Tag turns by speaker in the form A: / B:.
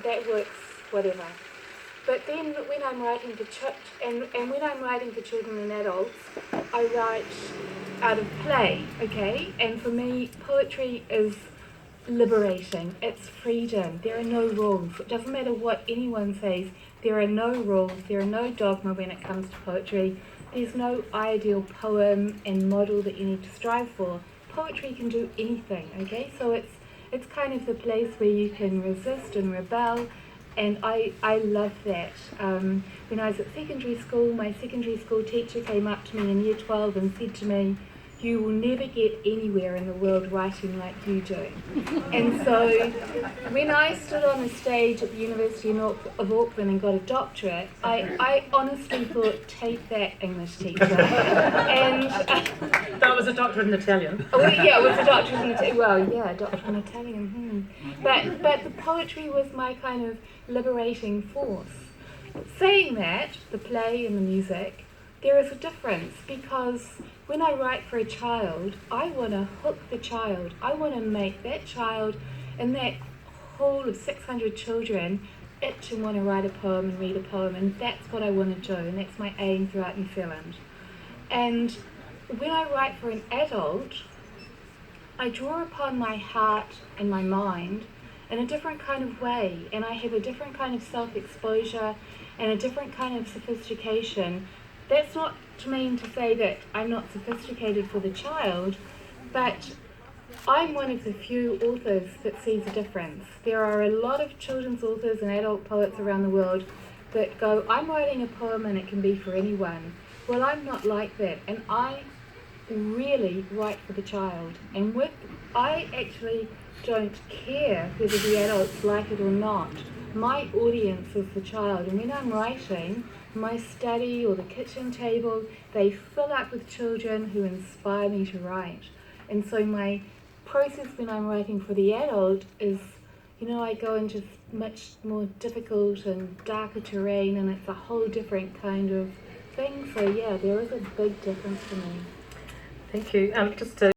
A: that works, whatever. But then when I'm writing for and when I'm writing for children and adults, I write out of play, okay? And for me, poetry is liberating. It's freedom. There are no rules. It doesn't matter what anyone says. There are no rules. There are no dogma when it comes to poetry. There's no ideal poem and model that you need to strive for. Poetry can do anything, okay? So it's kind of the place where you can resist and rebel, and I love that. When I was at secondary school, my secondary school teacher came up to me in year 12 and said to me, "You will never get anywhere in the world writing like you do." And so when I stood on the stage at the University of Auckland and got a doctorate, I honestly thought, take that, English teacher. And
B: that was a doctorate in Italian.
A: Well, yeah, it was a doctorate in Italian. Well, yeah, a doctorate in Italian. But the poetry was my kind of liberating force. Saying that, the play and the music, there is a difference, because when I write for a child, I want to hook the child. I want to make that child and that whole of 600 children itch and want to write a poem and read a poem, and that's what I want to do, and that's my aim throughout New Zealand. And when I write for an adult, I draw upon my heart and my mind in a different kind of way, and I have a different kind of self-exposure and a different kind of sophistication. That's not to mean to say that I'm not sophisticated for the child, but I'm one of the few authors that sees a difference. There are a lot of children's authors and adult poets around the world that go, I'm writing a poem and it can be for anyone. Well, I'm not like that, and I really write for the child. And I actually don't care whether the adults like it or not. My audience is the child, and when I'm writing, my study or the kitchen table, they fill up with children who inspire me to write. And so my process when I'm writing for the adult is, I go into much more difficult and darker terrain, and it's a whole different kind of thing. So yeah, there is a big difference for me.
B: Thank you. Just to